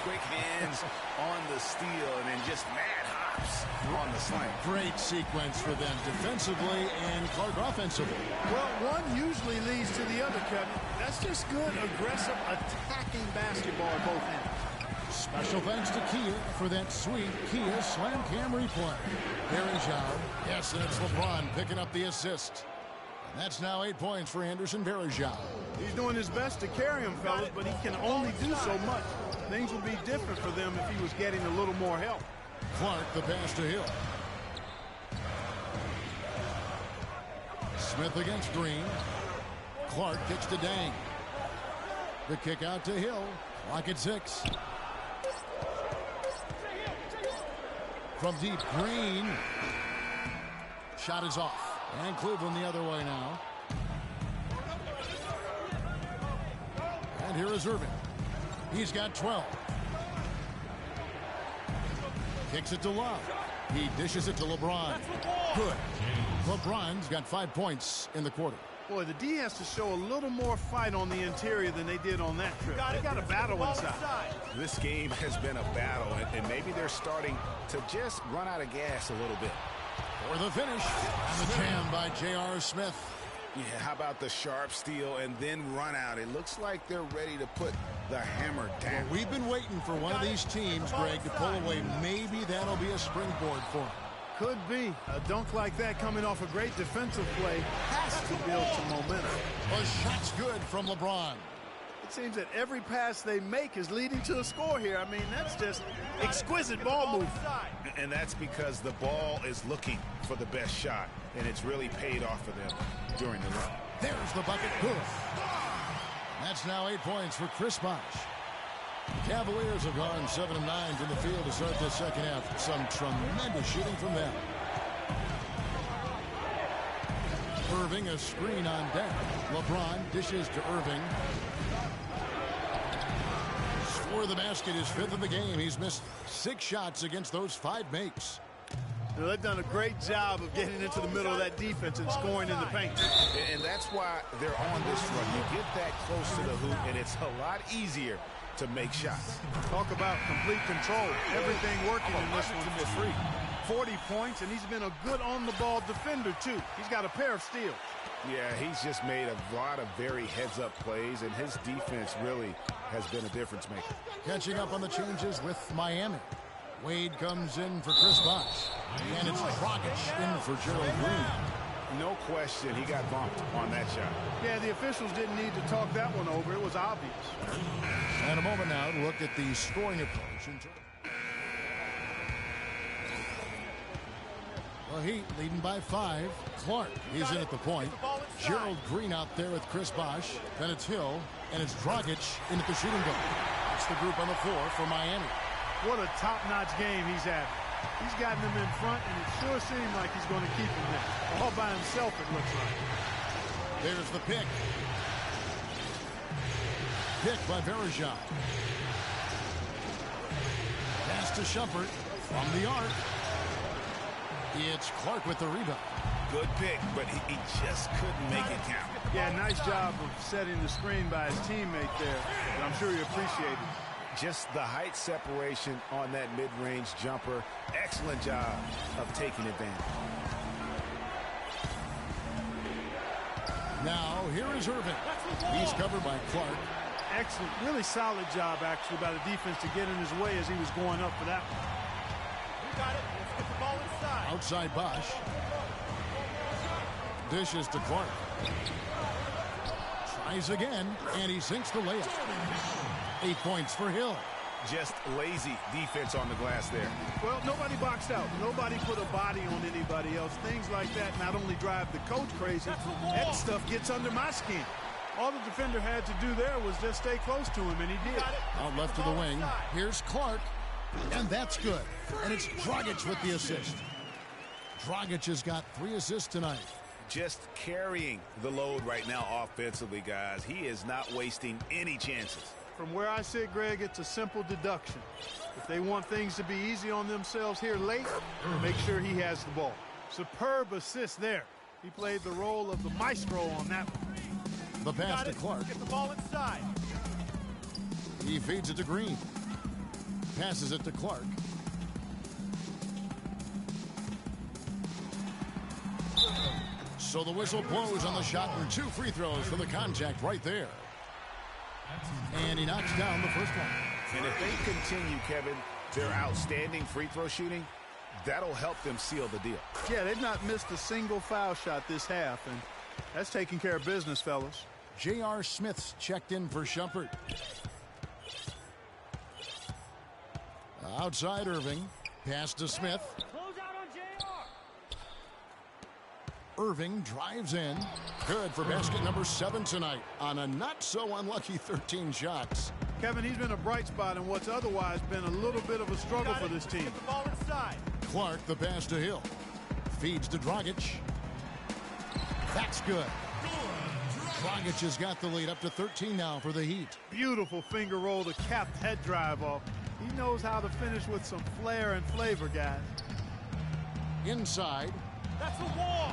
Speaker 7: Quick hands on the steal and then just mad hops on the slam.
Speaker 6: Great sequence for them defensively and Clark offensively.
Speaker 8: Well, one usually leads to the other, Kevin. That's just good, aggressive, attacking basketball at both ends.
Speaker 6: Special thanks to Kia for that sweet Kia Slam Cam replay. Varejao. Yes, and it's LeBron picking up the assist. And that's now 8 points for Anderson Varejao.
Speaker 8: He's doing his best to carry him, fellas, but he can only do so much. Things would be different for them if he was getting a little more help.
Speaker 6: Clark, the pass to Hill. Smith against Green. Clark kicks to Dang. The kick out to Hill. Clock at 6. From deep, Green. Shot is off. And Cleveland the other way now. And here is Irving. He's got 12. Kicks it to Love. He dishes it to LeBron. Good. LeBron's got 5 points in the quarter.
Speaker 8: Boy, the D has to show a little more fight on the interior than they did on that trip. They got a battle inside.
Speaker 7: This game has been a battle, and maybe they're starting to just run out of gas a little bit.
Speaker 6: For the finish, and the jam by J.R. Smith.
Speaker 7: Yeah, how about the sharp steal and then run out? It looks like they're ready to put the hammer down.
Speaker 6: Well, we've been waiting for one of these teams, Greg, to pull away. Maybe that'll be a springboard for them.
Speaker 8: Could be. A dunk like that coming off a great defensive play has to build some momentum.
Speaker 6: A shot's good from LeBron.
Speaker 8: It seems that every pass they make is leading to a score here. I mean, that's just exquisite ball movement.
Speaker 7: And that's because the ball is looking for the best shot, and it's really paid off for them during the run.
Speaker 6: There's the bucket. Good. That's now 8 points for Chris Bosh. The Cavaliers have gone 7 of 9 from the field to start the second half. Some tremendous shooting from them. Irving, a screen on deck. LeBron dishes to Irving. Score the basket, his 5th of the game. He's missed 6 shots against those 5 makes.
Speaker 8: You know, they've done a great job of getting into the middle of that defense and scoring in the paint.
Speaker 7: And that's why they're on this run. You get that close to the hoop, and it's a lot easier to make shots.
Speaker 8: Talk about complete control. Everything working in this one for Free. 40 points, and he's been a good on-the-ball defender, too. He's got a pair of steals.
Speaker 7: Yeah, he's just made a lot of very heads-up plays, and his defense really has been a difference maker.
Speaker 6: Catching up on the changes with Miami. Wade comes in for Chris Bosh. And it's Dragic in for Gerald Green.
Speaker 7: No question, he got bumped on that shot.
Speaker 8: Yeah, the officials didn't need to talk that one over. It was obvious.
Speaker 6: And a moment now to look at the scoring approach. Well, Heat leading by 5. Clark, he's in at the point. Gerald Green out there with Chris Bosh. Then it's Hill, and it's Dragic in at the shooting guard. That's the group on the floor for Miami.
Speaker 8: What a top-notch game he's having. He's gotten them in front, and it sure seems like he's going to keep them there. All by himself, it looks like.
Speaker 6: There's the pick. Pick by Varejao. Pass to Shumpert from the arc. It's Clark with the rebound.
Speaker 7: Good pick, but he just couldn't make it count.
Speaker 8: Yeah, nice job of setting the screen by his teammate there. And I'm sure he appreciated it.
Speaker 7: Just the height separation on that mid-range jumper. Excellent job of taking advantage.
Speaker 6: Now, here is Irving. He's covered by Clark.
Speaker 8: Excellent. Really solid job, actually, by the defense to get in his way as he was going up for that one.
Speaker 1: We got it. Let's get the ball inside.
Speaker 6: Outside Bosch. Dishes to Clark. Tries again, and he sinks the layup. 8 points for Hill.
Speaker 7: Just lazy defense on the glass there.
Speaker 8: Well, nobody boxed out. Nobody put a body on anybody else. Things like that not only drive the coach crazy, that stuff gets under my skin. All the defender had to do there was just stay close to him, and he did.
Speaker 6: Out left to the wing. Here's Clark, and that's good. And it's Dragic with the assist. Dragic has got 3 assists tonight.
Speaker 7: Just carrying the load right now offensively, guys. He is not wasting any chances.
Speaker 8: From where I sit, Greg, it's a simple deduction. If they want things to be easy on themselves here late, make sure he has the ball. Superb assist there. He played the role of the maestro on that one.
Speaker 6: The pass to Clark.
Speaker 1: Get the ball inside.
Speaker 6: He feeds it to Green. Passes it to Clark. So the whistle blows on the shot, and 2 free throws for the contact right there. And he knocks down the first one.
Speaker 7: And if they continue, Kevin, their outstanding free throw shooting, that'll help them seal the deal.
Speaker 8: Yeah, they've not missed a single foul shot this half, and that's taking care of business, fellas.
Speaker 6: J.R. Smith's checked in for Shumpert. Outside Irving. Pass to Smith.
Speaker 1: Close out on JR.
Speaker 6: Irving drives in. Good for basket number 7 tonight on a not-so-unlucky 13 shots.
Speaker 8: Kevin, he's been a bright spot in what's otherwise been a little bit of a struggle for this team.
Speaker 1: Get the ball inside.
Speaker 6: Clark, the pass to Hill. Feeds to Dragic. That's good. Dragic has got the lead up to 13 now for the Heat.
Speaker 8: Beautiful finger roll to cap head drive off. He knows how to finish with some flair and flavor, guys.
Speaker 6: Inside.
Speaker 1: That's a wall.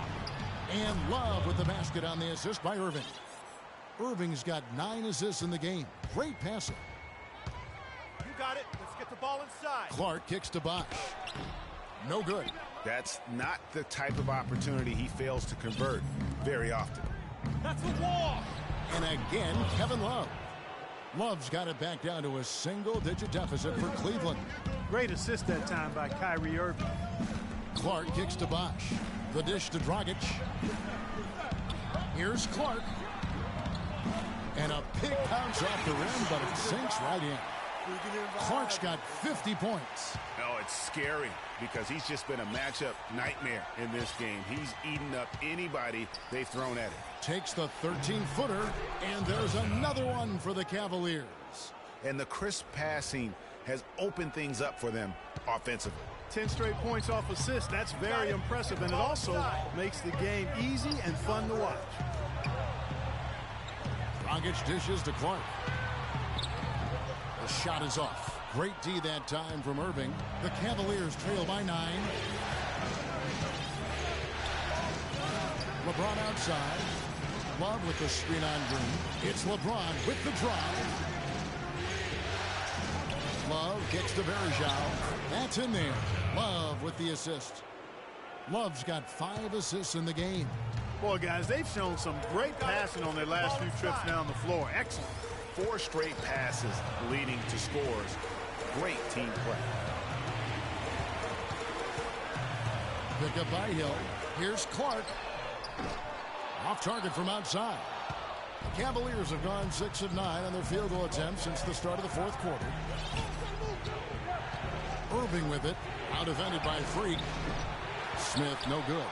Speaker 6: And Love with the basket on the assist by Irving. Irving's got 9 assists in the game. Great passing.
Speaker 1: You got it. Let's get the ball inside.
Speaker 6: Clark kicks to Bosch. No good.
Speaker 7: That's not the type of opportunity he fails to convert very often.
Speaker 1: That's a wall.
Speaker 6: And again, Kevin Love. Love's got it back down to a single-digit deficit for Cleveland.
Speaker 8: Great assist that time by Kyrie Irving.
Speaker 6: Clark kicks to Bosch. The dish to Dragic. Here's Clark. And a big bounce off the rim, but it sinks right in. Clark's got 50 points.
Speaker 7: Oh, it's scary because he's just been a matchup nightmare in this game. He's eaten up anybody they've thrown at him.
Speaker 6: Takes the 13-footer, and there's another one for the Cavaliers.
Speaker 7: And the crisp passing has opened things up for them offensively.
Speaker 8: 10 straight points off assists. That's very impressive, and it also makes the game easy and fun to watch.
Speaker 6: Dragic dishes to Clark. The shot is off. Great D that time from Irving. The Cavaliers trail by 9. LeBron outside. Love with the screen on Green. It's LeBron with the drive. Love kicks to Bergeau. That's in there. Love with the assist. Love's got 5 assists in the game.
Speaker 8: Boy, guys, they've shown some great passing on their last few trips down the floor. Excellent.
Speaker 7: 4 straight passes leading to scores. Great team play.
Speaker 6: Pick up by Hill. Here's Clark. Off target from outside. The Cavaliers have gone 6 of 9 on their field goal attempts since the start of the 4th quarter. Irving with it. Out defended by Freak. Smith, no good.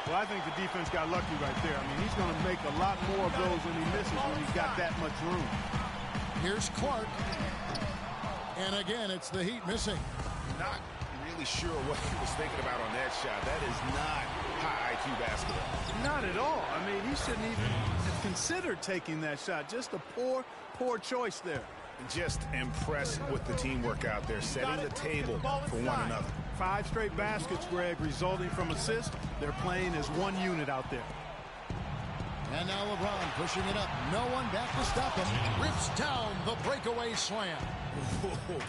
Speaker 8: Well, I think the defense got lucky right there. I mean, he's going to make a lot more of those when he misses when he's got that much room.
Speaker 6: Here's Clark. And again, it's the Heat missing.
Speaker 7: Not really sure what he was thinking about on that shot. That is not high IQ basketball.
Speaker 8: Not at all. I mean, he shouldn't even have considered taking that shot. Just a poor choice there.
Speaker 7: Just impressed with the teamwork out there, setting the table for one another.
Speaker 8: 5 straight baskets, Greg, resulting from assists. They're playing as one unit out there.
Speaker 6: And now LeBron pushing it up. No one back to stop him. Rips down the breakaway slam.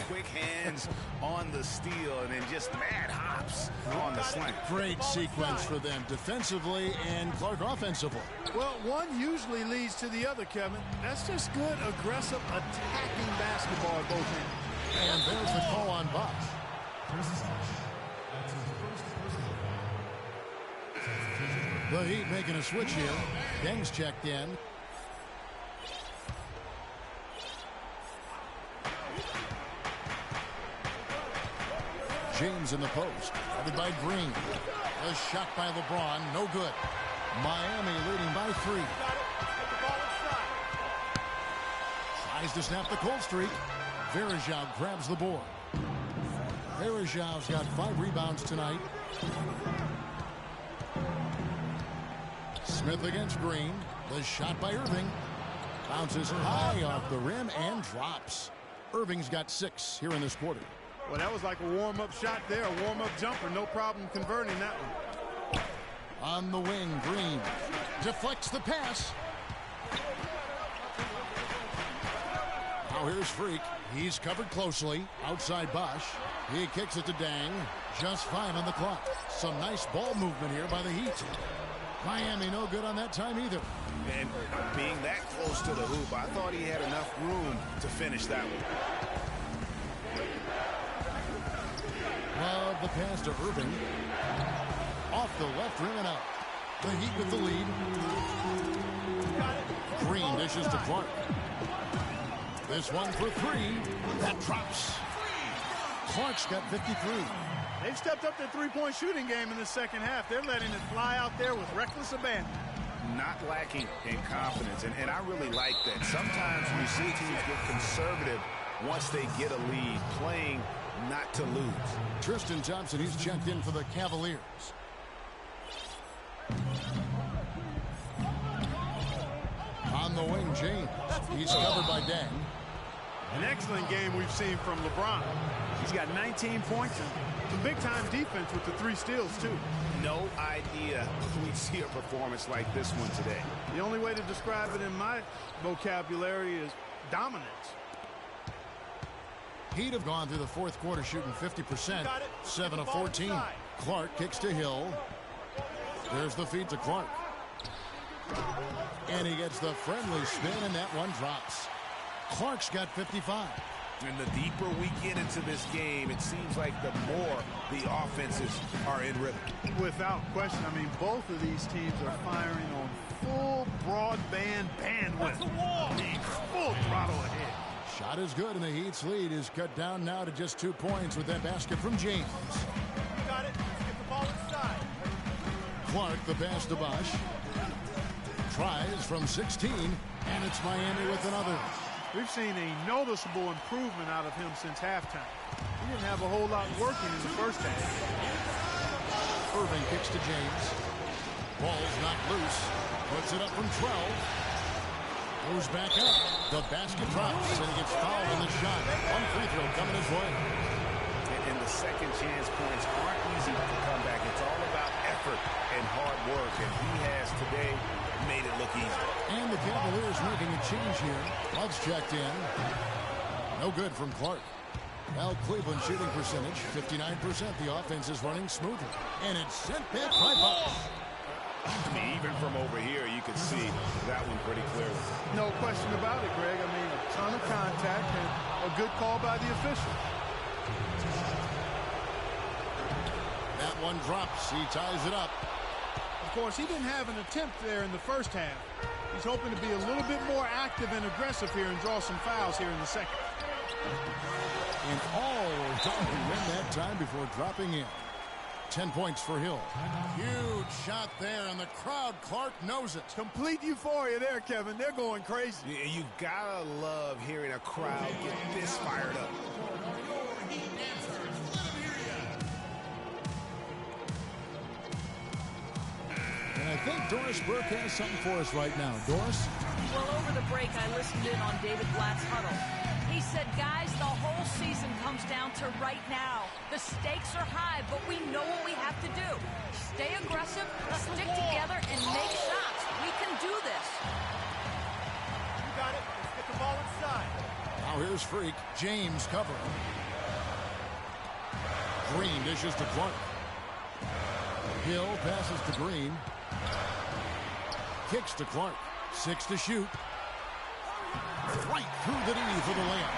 Speaker 7: Quick hands on the steal and then just mad hops on the slam.
Speaker 6: Great sequence for them defensively and Clark offensively.
Speaker 8: Well, one usually leads to the other, Kevin. That's just good, aggressive, attacking basketball at both ends.
Speaker 6: And there's the call on Bosch. The Heat making a switch here. Deng's checked in. James in the post. Covered by Green. A shot by LeBron. No good. Miami leading by 3. Tries to snap the cold streak. Varejao grabs the board. Varejao's got 5 rebounds tonight. Smith against Green. The shot by Irving. Bounces high off the rim and drops. Irving's got 6 here in this quarter.
Speaker 8: Well, that was like a warm-up shot there, a warm-up jumper. No problem converting that one.
Speaker 6: On the wing, Green deflects the pass. Now here's Freak. He's covered closely. Outside Bosch. He kicks it to Deng. Just 5 on the clock. Some nice ball movement here by the Heat. Miami no good on that time either.
Speaker 7: And being that close to the hoop, I thought he had enough room to finish that one.
Speaker 6: Love the pass to Irving. Off the left rim and out. The Heat with the lead. Green dishes to Clark. This one for 3. That drops. Clark's got 53.
Speaker 8: They've stepped up their three-point shooting game in the second half. They're letting it fly out there with reckless abandon.
Speaker 7: Not lacking in confidence, and I really like that. Sometimes you see teams get conservative once they get a lead, playing not to lose.
Speaker 6: Tristan Thompson, he's checked in for the Cavaliers. On the wing, James. He's covered by Deng.
Speaker 8: An excellent game we've seen from LeBron. He's got 19 points and some big-time defense with the 3 steals, too.
Speaker 7: No idea we'd see a performance like this one today.
Speaker 8: The only way to describe it in my vocabulary is dominance.
Speaker 6: Heat have gone through the fourth quarter shooting 50%, 7 of 14. Clark kicks to Hill. There's the feed to Clark. And he gets the friendly spin, and that one drops. Clark's got 55.
Speaker 7: And the deeper we get into this game, it seems like the more the offenses are in rhythm.
Speaker 8: Without question. I mean, both of these teams are firing on full broadband bandwidth. Full throttle ahead.
Speaker 6: Shot is good, and the Heat's lead is cut down now to just 2 points with that basket from James.
Speaker 1: Got it. Let's get the ball inside.
Speaker 6: Clark, the pass to Bosch. Tries from 16, and it's Miami with another.
Speaker 8: We've seen a noticeable improvement out of him since halftime. He didn't have a whole lot working in the first half.
Speaker 6: Irving kicks to James. Ball's not loose. Puts it up from 12. Goes back up. The basket drops, and he gets fouled in the shot. One free throw coming his way.
Speaker 7: And the second chance points aren't easy to come back. It's all about effort and hard work, and he has today made it look easy.
Speaker 6: And the Cavaliers making a change here. Love's checked in. No good from Clark. Well, Cleveland shooting percentage, 59%. The offense is running smoothly. And it's sent back by Bosch.
Speaker 7: I mean, even from over here, you can see that one pretty clearly.
Speaker 8: No question about it, Greg. I mean, a ton of contact and a good call by the official.
Speaker 6: That one drops. He ties it up.
Speaker 8: Of course, he didn't have an attempt there in the first half. He's hoping to be a little bit more active and aggressive here and draw some fouls here in the second.
Speaker 6: And all done to win that time before dropping in. 10 points for Hill. Huge shot there, and the crowd, Clark, knows it.
Speaker 8: Complete euphoria there, Kevin. They're going crazy.
Speaker 7: Yeah, you gotta love hearing a crowd get this fired up.
Speaker 6: And I think Doris Burke has something for us right now. Doris?
Speaker 10: Well, over the break, I listened in on David Blatt's huddle. He said, guys, the whole season comes down to right now. The stakes are high, but we know what we have to do. Stay aggressive, stick together, and make shots. We can do this.
Speaker 1: You got it. Let's get the ball inside.
Speaker 6: Now here's Freak. James covering. Green dishes to Clark. Hill passes to Green. Kicks to Clark. 6 to shoot. Right through the knee for the layup.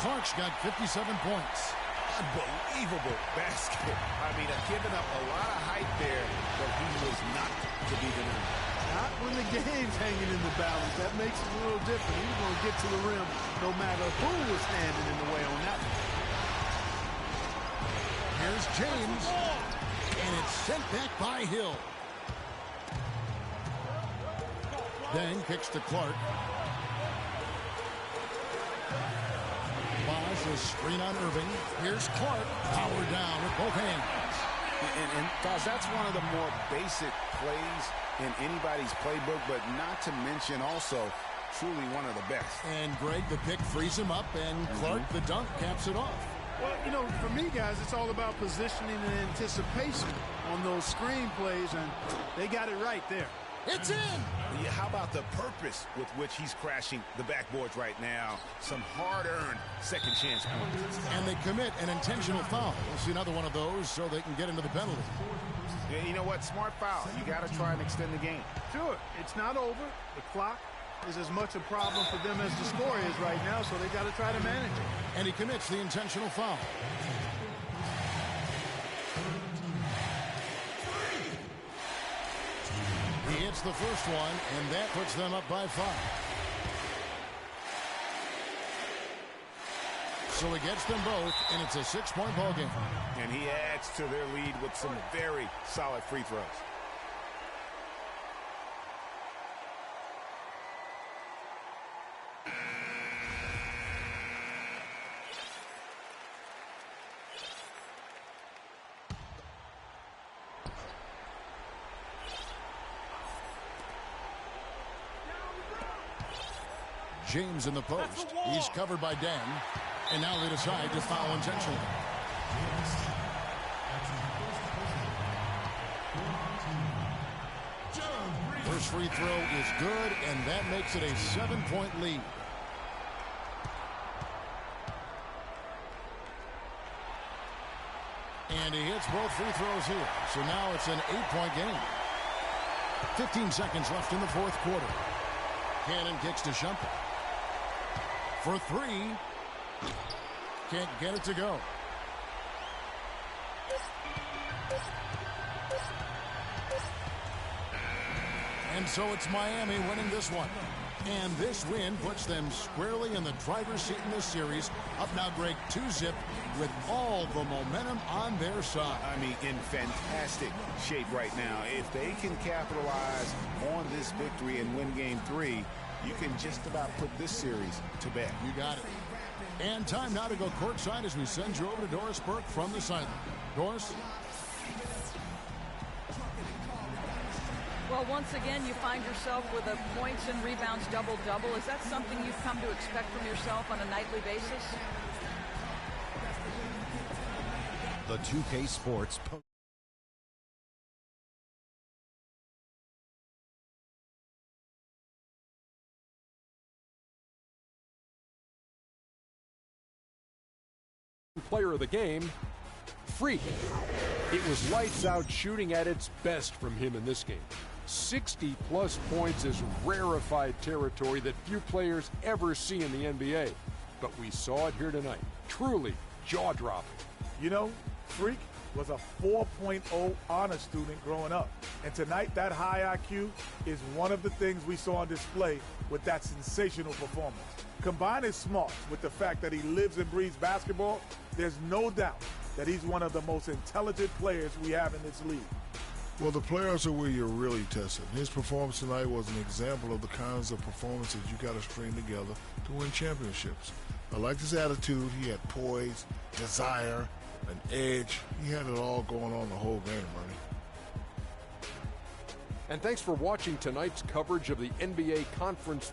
Speaker 6: Clark's got 57 points.
Speaker 7: Unbelievable basket. I mean, giving up a lot of height there, but he was not to be denied.
Speaker 8: Not when the game's hanging in the balance. That makes it a little different. He's going to get to the rim no matter who was standing in the way on that one.
Speaker 6: Here's James. And it's sent back by Hill. Then kicks to Clark. Bosch is screen on Irving. Here's Clark. Powered down with both hands.
Speaker 7: And guys, that's one of the more basic plays in anybody's playbook, but not to mention also truly one of the best.
Speaker 6: And Greg, the pick frees him up, and Clark, the dunk, caps it off.
Speaker 8: Well, you know, for me, guys, it's all about positioning and anticipation on those screen plays, and they got it right there.
Speaker 6: It's in!
Speaker 7: Yeah, how about the purpose with which he's crashing the backboards right now? Some hard-earned second chance points.
Speaker 6: And they commit an intentional foul. We'll see another one of those so they can get into the penalty.
Speaker 7: Yeah, you know what? Smart foul. You got to try and extend the game.
Speaker 8: Sure, it's not over. The clock is as much a problem for them as the score is right now, so they got to try to manage it.
Speaker 6: And he commits the intentional foul. He hits the first one, and that puts them up by 5. So he gets them both, and it's a 6-point ball game.
Speaker 7: And he adds to their lead with some very solid free throws.
Speaker 6: James in the post. He's covered by Dan. And now they decide to foul intentionally. First free throw is good, and that makes it a 7-point lead. And he hits both free throws here. So now it's an 8-point game. 15 seconds left in the fourth quarter. Cannon kicks to Shumpert. For 3. Can't get it to go. And so it's Miami winning this one. And this win puts them squarely in the driver's seat in this series. Up now, Greg, 2-0 with all the momentum on their side.
Speaker 7: I mean, in fantastic shape right now. If they can capitalize on this victory and win game 3, you can just about put this series to bed.
Speaker 6: You got it. And time now to go courtside as we send you over to Doris Burke from the sideline. Doris?
Speaker 10: Well, once again, you find yourself with a points and rebounds double-double. Is that something you've come to expect from yourself on a nightly basis?
Speaker 2: The 2K Sports
Speaker 3: Player of the game, Freak. It was lights out shooting at its best from him in this game. 60-plus points is rarefied territory that few players ever see in the NBA. But we saw it here tonight. Truly jaw-dropping.
Speaker 4: You know, Freak was a 4.0 honor student growing up. And tonight, that high IQ is one of the things we saw on display with that sensational performance. Combine his smarts with the fact that he lives and breathes basketball, there's no doubt that he's one of the most intelligent players we have in this league.
Speaker 5: Well, the players are where you're really tested. His performance tonight was an example of the kinds of performances you got to string together to win championships. I liked his attitude. He had poise, desire, an edge. He had it all going on the whole game, Ernie.
Speaker 3: And thanks for watching tonight's coverage of the NBA Conference.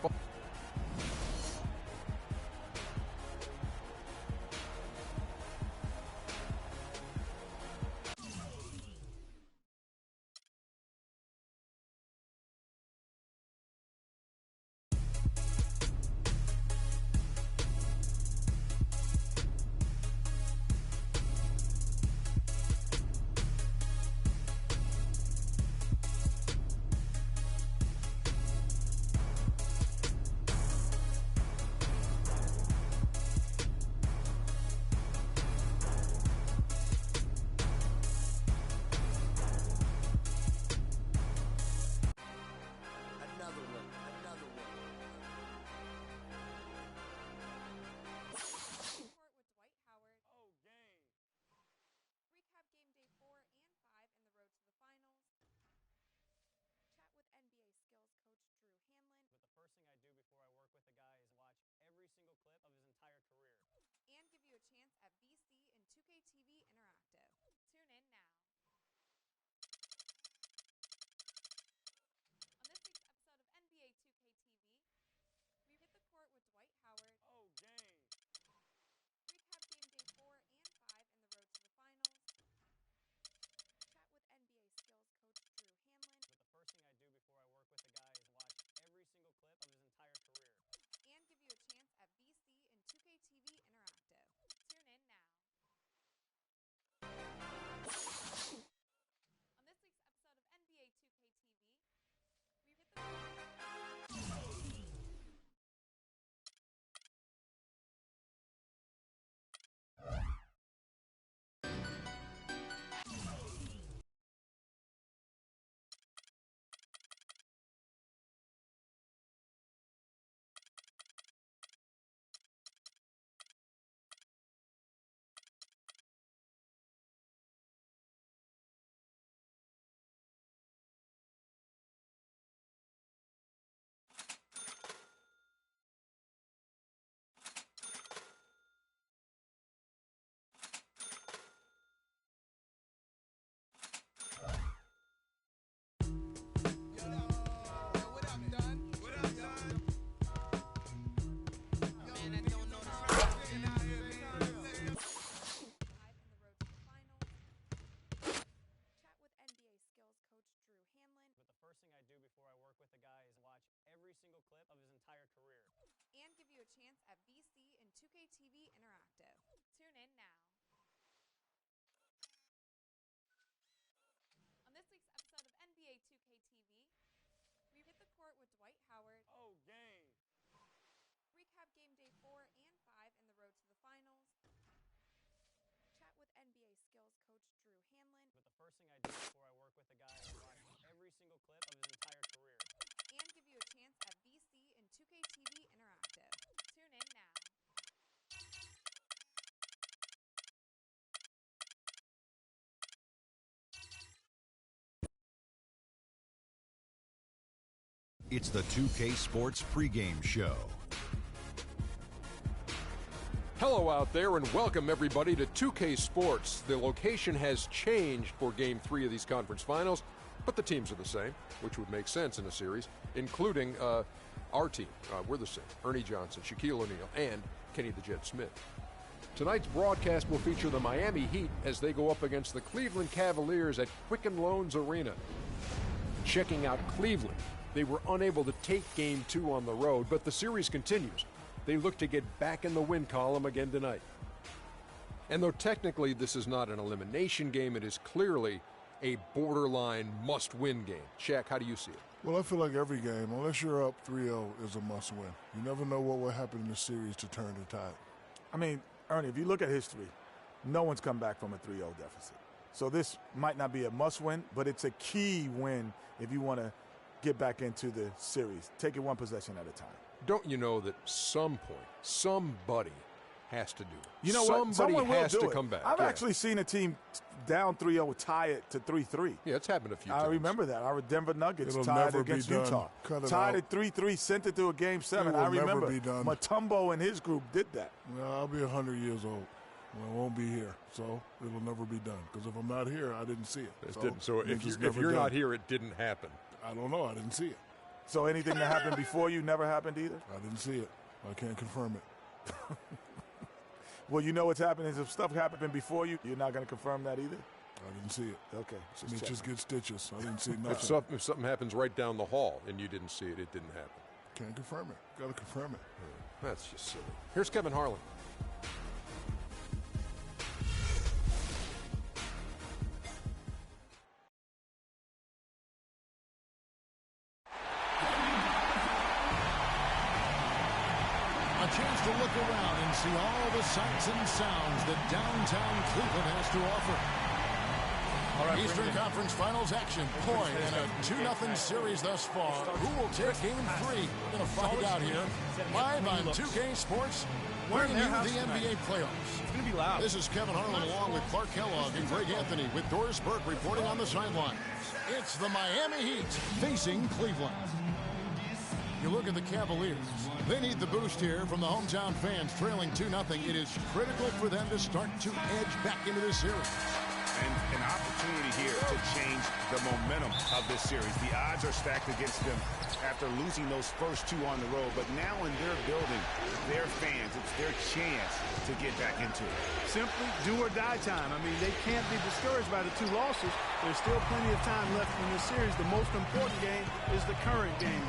Speaker 12: single clip of his entire career.
Speaker 13: And give you a chance at VC and 2K TV Interactive. Tune in now. On this week's episode of NBA 2K TV, we hit the court with Dwight Howard.
Speaker 11: Oh, game.
Speaker 13: Recap game day 4 and 5 in the road to the finals. Chat with NBA skills coach Drew Hanlon.
Speaker 12: But the first thing I do before I work with a guy is watch every single clip of his entire career.
Speaker 13: And give you a chance at VC and 2K TV Interactive. Tune in now. On this week's episode of NBA 2K TV, we hit the Drew Hanlon.
Speaker 12: But the first thing I do before I work with a guy is watch every single clip of his entire career.
Speaker 13: And give you a chance at VC and 2K TV Interactive. Tune in now. On this week's episode of NBA 2K TV, we hit the court with Dwight Howard.
Speaker 11: Oh, game.
Speaker 13: Recap game day 4 and 5 in the road to the finals. Chat with NBA skills coach Drew Hanlon.
Speaker 12: But the first thing I do before I work with a guy is watch every single clip of his entire career.
Speaker 13: And give you a chance at VC and 2K TV Interactive. Tune in now.
Speaker 2: It's the 2K Sports pregame show.
Speaker 3: Hello out there and welcome everybody to 2K Sports. The location has changed for Game 3 of these conference finals, but the teams are the same, which would make sense in a series, including our team. We're the same. Ernie Johnson, Shaquille O'Neal, and Kenny the Jet Smith. Tonight's broadcast will feature the Miami Heat as they go up against the Cleveland Cavaliers at Quicken Loans Arena. Checking out Cleveland, they were unable to take Game 2 on the road, but the series continues. They look to get back in the win column again tonight. And though technically this is not an elimination game, it is clearly a borderline must-win game. Shaq, how do you see it?
Speaker 5: Well, I feel like every game, unless you're up 3-0, is a must-win. You never know what will happen in the series to turn the tide.
Speaker 4: I mean, Ernie, if you look at history, no one's come back from a 3-0 deficit. So this might not be a must-win, but it's a key win if you want to get back into the series. Take it one possession at a time.
Speaker 3: Don't you know that some point, somebody has to do it?
Speaker 4: You know what?
Speaker 3: Somebody has to come back.
Speaker 4: I've actually seen a team down 3-0 tie it to 3-3.
Speaker 3: Yeah, it's happened a few times.
Speaker 4: I remember that. Our Denver Nuggets
Speaker 5: It'll
Speaker 4: tied
Speaker 5: never
Speaker 4: against
Speaker 5: be done.
Speaker 4: Utah.
Speaker 5: Cut it
Speaker 4: tied
Speaker 5: out.
Speaker 4: at 3-3, sent it to a Game 7.
Speaker 5: It will
Speaker 4: I remember.
Speaker 5: never be done.
Speaker 4: Mutombo and his group did that.
Speaker 5: Well, I'll be 100 years old. Well, I won't be here, so it'll never be done. Because if I'm not here, I didn't see it.
Speaker 3: So if you're not here, it didn't happen.
Speaker 5: I don't know. I didn't see it.
Speaker 4: So anything that happened before you never happened either?
Speaker 5: I didn't see it. I can't confirm it.
Speaker 4: Well, you know what's happening is if stuff happened before you, you're not going to confirm that either?
Speaker 5: I didn't see it.
Speaker 4: Okay.
Speaker 5: Just get stitches. I didn't see nothing.
Speaker 3: If something happens right down the hall and you didn't see it, it didn't happen.
Speaker 5: Can't confirm it. Got to confirm it.
Speaker 3: That's just silly. Here's Kevin Harlan.
Speaker 6: A chance to look around and see all the sights and sounds that downtown Cleveland has to offer.
Speaker 11: All right,
Speaker 6: Eastern Conference Finals action. Boy, in a 2-0 series thus far. Who will take Game 3? We're going to find out here. Live on 2K Sports, bringing you the NBA playoffs.
Speaker 11: It's going to be loud.
Speaker 6: This is Kevin Harlan along with Clark Kellogg and Greg Anthony with Doris Burke reporting on the sideline. It's the Miami Heat facing Cleveland. You look at the Cavaliers. They need the boost here from the hometown fans, trailing 2-0. It is critical for them to start to edge back into this series.
Speaker 7: And an opportunity here to change the momentum of this series. The odds are stacked against them after losing those first two on the road. But now in their building, their fans, it's their chance to get back into it.
Speaker 8: Simply do or die time. I mean, they can't be discouraged by the two losses. There's still plenty of time left in this series. The most important game is the current game.